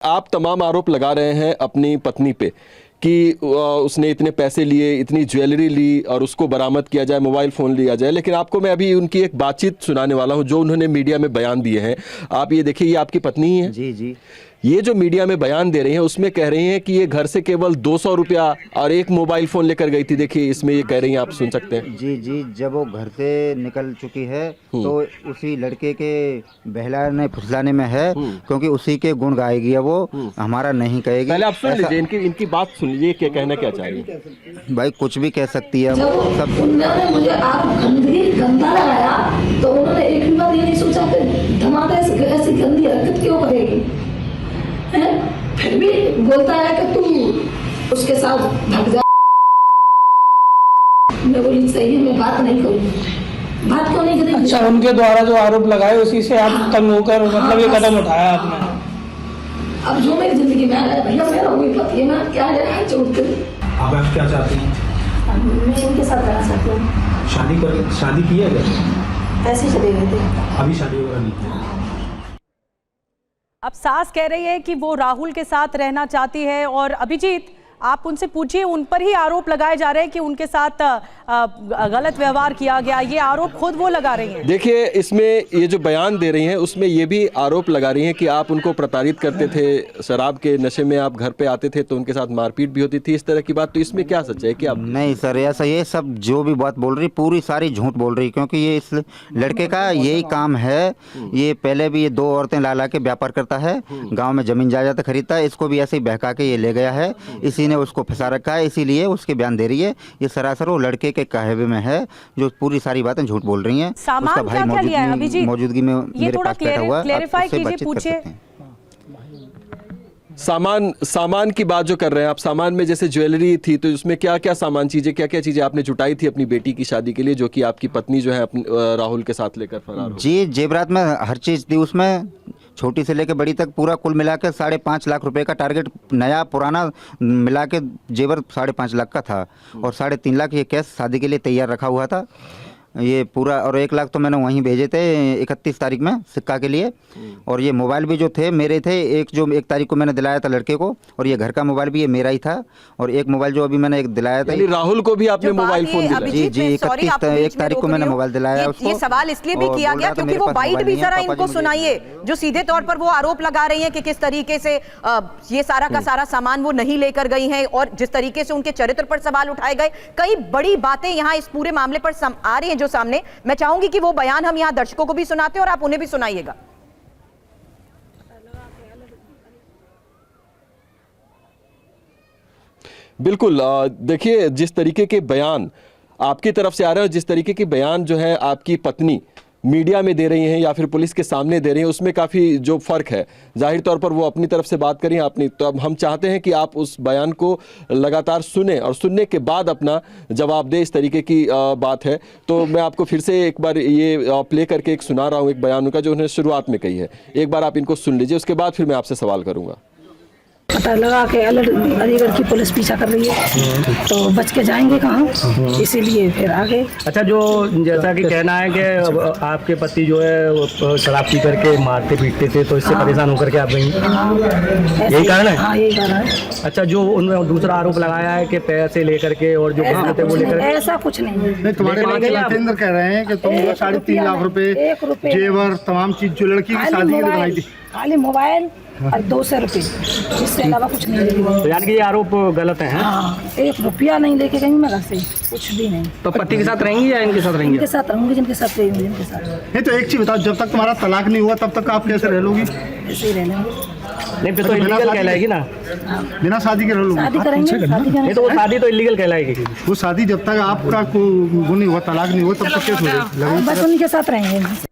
आप तमाम आरोप लगा रहे हैं अपनी पत्नी पे कि उसने इतने पैसे लिए, इतनी ज्वेलरी ली और उसको बरामद किया जाए, मोबाइल फ़ोन लिया जाए। लेकिन आपको मैं अभी उनकी एक बातचीत सुनाने वाला हूं जो उन्होंने मीडिया में बयान दिए हैं। आप ये देखिए, ये आपकी पत्नी ही है। जी जी। ये जो मीडिया में बयान दे रही हैं उसमें कह रही हैं कि ये घर से केवल 200 रुपया और एक मोबाइल फ़ोन लेकर गई थी। देखिए इसमें ये कह रही हैं, आप सुन सकते हैं। जी जी, जब वो घर से निकल चुकी है तो उसी लड़के के बहलाने फुसलाने में है, क्योंकि उसी के गुण गाएगी है वो, हमारा नहीं कहेगी। पहले आप सुन लीजिए, इनकी बात सुन लीजिए, क्या कहना क्या चाहिए। भाई कुछ भी कह सकती है सब। उन्होंने मुझे आप गंदा लगाया तो उन्होंने एक भी बार ये नहीं सोचा कि धमाका ऐसी गंदी हरकत क्यों करेगी। फिर भी बोलता है कि तू उसके साथ भाग जा। मैं बोली सही है, मैं बात नहीं करूँगी। बात क्यों नहीं करेंगे? अच्छा, उनके द्वारा जो आरोप लगाए उसी से आप तंग होकर मतलब ये कदम उठाया आपने। अब जो मेरी जिंदगी में आया भैया, मेरा वही पति है, मैं क्या है छोड़ कर। अब आप क्या चाहती हैं? मैं इनके साथ रहना चाहती हूँ। शादी की है क्या? ऐसे चले गए थे, अभी शादी वगैरह नहीं की। अब सास कह रही है कि वो राहुल के साथ रहना चाहती है। और अभिजीत, आप उनसे पूछिए, उन पर ही आरोप लगाए जा रहे हैं कि उनके साथ गलत व्यवहार किया गया। ये आरोप खुद वो लगा रही हैं। देखिए इसमें ये जो बयान दे रही हैं उसमें ये भी आरोप लगा रही हैं कि आप उनको प्रताड़ित करते थे, शराब के नशे में आप घर पे आते थे तो उनके साथ मारपीट भी होती थी, इस तरह की बात। तो इसमें क्या सच है कि आप? नहीं सर, ऐसा ये सब जो भी बात बोल रही पूरी सारी झूठ बोल रही, क्योंकि ये इस लड़के का यही काम है। ये पहले भी ये 2 औरतें ला के व्यापार करता है, गाँव में जमीन जायदाद खरीदता है, इसको भी ऐसे ही बहका के ये ले गया है, इसी ने उसको फंसा रखा है, इसीलिए उसके बयान दे रही है। ये सरासर वो लड़के के कहवे में है, जो पूरी सारी बातें झूठ बोल रही हैं। सामान क्या क्या लिया है अभिजीत? मौजूदगी में मेरे पास बैठा हुआ, क्लेरिफाई कीजिए, पूछिए। सामान की बात जो कर रहे हैं आप, सामान में जैसे ज्वेलरी थी तो उसमें क्या क्या सामान चीजें, क्या क्या चीजें आपने जुटाई थी अपनी बेटी की शादी के लिए, जो कि आपकी पत्नी जो है राहुल के साथ लेकर फरार हो? जी, जेवरात में हर चीज़ थी उसमें, छोटी से लेकर बड़ी तक, पूरा कुल मिला के 5.5 लाख रुपए का टारगेट, नया पुराना मिला के जेवर 5.5 लाख का था, और 3.5 लाख ये कैश शादी के लिए तैयार रखा हुआ था ये पूरा, और 1 लाख तो मैंने वहीं भेजे थे 31 तारीख में सिक्का के लिए। और ये मोबाइल भी जो थे मेरे थे, एक तारीख को मैंने दिलाया था लड़के को, और ये घर का मोबाइल भी ये मेरा ही था, और एक मोबाइल जो अभी मैंने एक दिलाया था। राहुल को भी आपने मोबाइल फोन दिलाया? जी जी, 1 तारीख को मैंने मोबाइल दिलाया उसको। ये सवाल इसलिए भी किया गया क्योंकि वो बाइट भी जरा इनको सुनाइए, जो सीधे तौर पर वो आरोप लगा रही है कि किस तरीके से ये सारा का सारा सामान वो नहीं लेकर गई है, और जिस तरीके से उनके चरित्र पर सवाल उठाए गए। कई बड़ी बातें यहाँ इस पूरे मामले पर आ रही हैं जो सामने। मैं चाहूंगी कि वो बयान हम यहाँ दर्शकों को भी सुनाते हैं और आप उन्हें भी सुनाइएगा। बिल्कुल, देखिए जिस तरीके के बयान आपकी तरफ से आ रहे हैं, जिस तरीके के बयान जो है आपकी पत्नी मीडिया में दे रही हैं या फिर पुलिस के सामने दे रही हैं, उसमें काफ़ी जो फ़र्क है। जाहिर तौर पर वो अपनी तरफ से बात करें अपनी, तो अब हम चाहते हैं कि आप उस बयान को लगातार सुने और सुनने के बाद अपना जवाब दें। इस तरीके की बात है तो मैं आपको फिर से एक बार ये प्ले करके एक सुना रहा हूँ, एक बयान उनका जो उन्होंने शुरुआत में कही है। एक बार आप इनको सुन लीजिए, उसके बाद फिर मैं आपसे सवाल करूँगा। पता लगा कि अलीगढ़ की पुलिस पीछा कर रही है तो बच के जाएंगे कहाँ, इसीलिए फिर आगे। अच्छा, जो जैसा कि कहना है कि आपके पति जो है शराब पी करके मारते पीटते थे, तो इससे परेशान होकर के आप गई, यही कारण है? हाँ, यही कारण है। अच्छा, जो उन्होंने दूसरा आरोप लगाया है कि पैसे लेकर के और जो थे वो लेकर, ऐसा कुछ नहीं। तुम्हारे केंद्र कह रहे हैं कि तुम 3.5 लाख रुपए जेवर तमाम चीज जो लड़की की शादी के लिए बनाई थी, खाली मोबाइल और 200 रुपये, इससे अलावा कुछ नहीं लेके गई। तो यानी कि ये आरोप गलत है? हाँ, 1 रुपया नहीं लेके गई मैं घर से, कुछ भी नहीं। तो पति के साथ रहेंगी या इनके साथ रहेंगी? इनके साथ रहूंगी, जिनके साथ रहेंगी इनके साथ। नहीं तो एक चीज बताओ, जब तक तुम्हारा तलाक नहीं हुआ तब तक आप कैसे रह लोगी? ऐसे ही रहना। नहीं फिर तो इलीगल कहलाएगी ना, बिना शादी के रह लोगी? शादी करेंगे, नहीं तो वो शादी तो इलीगल कहलाएगी। वो शादी जब तक आपका वो नहीं हुआ, तलाक नहीं हुआ, तब तक कैसे होगी? बस उनके साथ रहेंगे।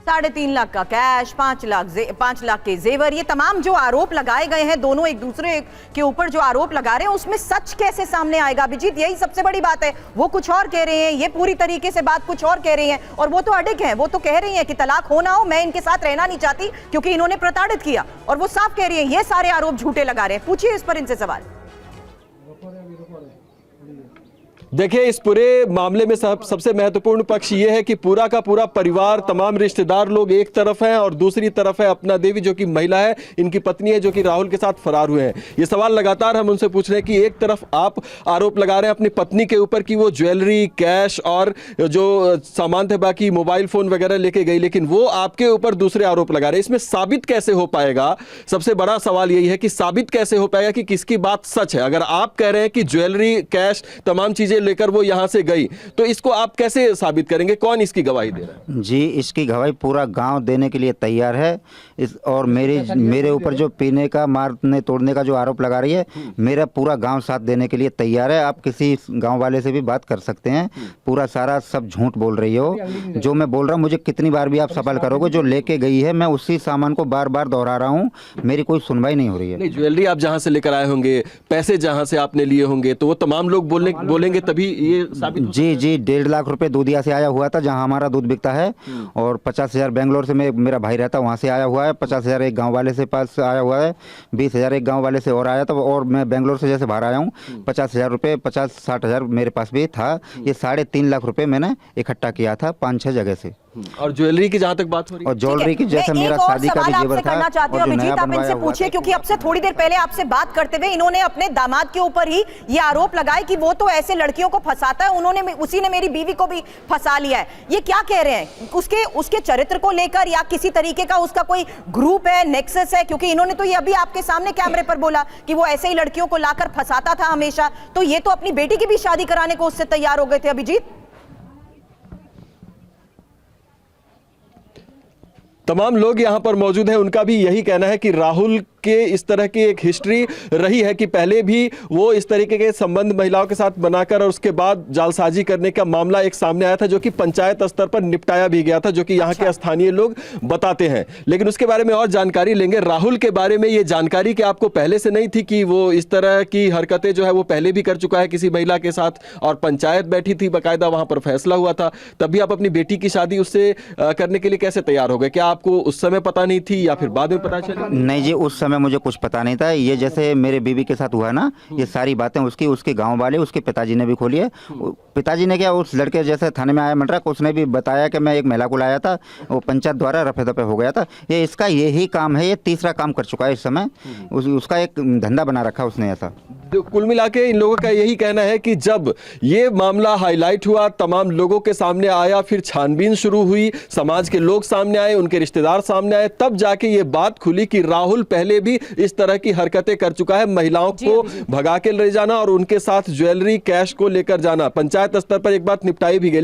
3.5 लाख का कैश, 5 लाख के जेवर, ये तमाम जो आरोप लगाए गए हैं, दोनों एक दूसरे के ऊपर जो आरोप लगा रहे हैं, उसमें सच कैसे सामने आएगा अभिजीत? यही सबसे बड़ी बात है। वो कुछ और कह रहे हैं, ये पूरी तरीके से बात कुछ और कह रही हैं, और वो तो अड़िग हैं। वो तो कह रही हैं कि तलाक हो ना हो, मैं इनके साथ रहना नहीं चाहती क्योंकि इन्होंने प्रताड़ित किया, और वो साफ कह रही है ये सारे आरोप झूठे लगा रहे हैं। पूछिए इस पर इनसे सवाल। देखिए, इस पूरे मामले में सबसे महत्वपूर्ण पक्ष ये है कि पूरा का पूरा परिवार, तमाम रिश्तेदार लोग एक तरफ हैं और दूसरी तरफ है अपना देवी, जो कि महिला है, इनकी पत्नी है, जो कि राहुल के साथ फरार हुए हैं। ये सवाल लगातार हम उनसे पूछ रहे हैं कि एक तरफ आप आरोप लगा रहे हैं अपनी पत्नी के ऊपर कि वो ज्वेलरी, कैश और जो सामान थे, बाकी मोबाइल फोन वगैरह लेके गई, लेकिन वो आपके ऊपर दूसरे आरोप लगा रहे हैं। इसमें साबित कैसे हो पाएगा? सबसे बड़ा सवाल यही है कि साबित कैसे हो पाएगा कि किसकी बात सच है। अगर आप कह रहे हैं कि ज्वेलरी, कैश, तमाम चीजें लेकर वो यहां से गई, तो इसको आप कैसे साबित करेंगे? कौन इसकी गवाही दे रहा है? जी, इसकी गवाही पूरा गांव देने के लिए तैयार है। और मेरे ऊपर जो पीने का, मारने तोड़ने का जो आरोप लगा रही है, मेरा पूरा गांव साथ देने के लिए तैयार है। आप किसी गांव वाले से भी बात कर सकते हैं। पूरा सारा सब झूठ बोल रही हो। जो मैं बोल रहा हूँ, मुझे कितनी बार भी आप सवाल करोगे, जो लेके गई है मैं उसी सामान को बार बार दोहरा रहा हूँ, मेरी कोई सुनवाई नहीं हो रही है। नहीं, ज्वेलरी आप जहां से लेकर आए होंगे, पैसे जहां से आपने लिए होंगे, तो वो तमाम लोग बोलेंगे तभी ये साबित हो। जी, 1.5 लाख रुपए दूधिया से आया हुआ था, जहां हमारा दूध बिकता है। और 50,000 बेंगलोर से मेरा भाई रहता, वहां से आया हुआ है। 50,000 एक गांव वाले से पास आया हुआ है। 20,000 एक गांव वाले से और आया था। और मैं बेंगलोर से जैसे बाहर आया हूँ, 50,000 रुपये, 50-60,000 मेरे पास भी था। ये 3.5 लाख रुपए मैंने इकट्ठा किया था 5-6 जगह से। और ज्वेलरी की जहां तक बात हो रही है, और ज्वेलरी की, जैसे मेरा शादी का भी जेवर था, करना चाहती हूँ और जो अभिजीत, नया आप बनवाया इनसे हुआ पूछिए, था। क्योंकि अब से थोड़ी देर पहले आपसे बात करते हुए इन्होंने अपने दामाद के ऊपर ही ये आरोप लगाए कि वो तो ऐसे लड़कियों को फंसाता है, उसी ने मेरी बीवी को भी फंसा लिया है। ये क्या कह रहे हैं? उसके चरित्र को लेकर या किसी तरीके का उसका कोई ग्रुप है, नेक्सस है? क्योंकि इन्होंने तो ये अभी आपके सामने कैमरे पर बोला कि वो ऐसे ही लड़कियों को लाकर फंसाता था हमेशा। तो ये तो अपनी बेटी की भी शादी कराने को उससे तैयार हो गए थे अभिजीत। तमाम लोग यहां पर मौजूद हैं, उनका भी यही कहना है कि राहुल के इस तरह की एक हिस्ट्री रही है कि पहले भी वो इस तरीके के संबंध महिलाओं के साथ बनाकर और उसके बाद जालसाजी करने का मामला एक सामने आया था, जो कि पंचायत स्तर पर निपटाया भी गया था, जो कि यहाँ के स्थानीय लोग बताते हैं। लेकिन उसके बारे में और जानकारी लेंगे। राहुल के बारे में ये जानकारी कि आपको पहले से नहीं थी कि वो इस तरह की हरकतें जो है वो पहले भी कर चुका है किसी महिला के साथ, और पंचायत बैठी थी, बाकायदा वहां पर फैसला हुआ था, तब भी आप अपनी बेटी की शादी उससे करने के लिए कैसे तैयार हो गए? क्या आपको उस समय पता नहीं थी या फिर बाद में पता चली? नहीं जी, उस समय मुझे कुछ पता नहीं था। ये जैसे मेरे बीवी के साथ हुआ ना, ये सारी बातें उसके गांव वाले, उसके पिताजी ने भी खोली है। पिताजी ने क्या, उस लड़के जैसे थाने में आया मंडरा, उसने भी बताया कि मैं एक महिला को लाया था, वो पंचायत द्वारा रफे दफे हो गया था। ये इसका यही काम है, ये तीसरा काम कर चुका है इस समय। उसका एक धंधा बना रखा उसने ऐसा। कुल मिला के इन लोगों का यही कहना है कि जब ये मामला हाईलाइट हुआ, तमाम लोगों के सामने आया, फिर छानबीन शुरू हुई, समाज के लोग सामने आए, उनके रिश्तेदार सामने आए, तब जाके ये बात खुली कि राहुल पहले भी इस तरह की हरकतें कर चुका है, महिलाओं को भगा के ले जाना और उनके साथ ज्वेलरी, कैश को लेकर जाना। पंचायत स्तर पर एक बात निपटाई भी गई।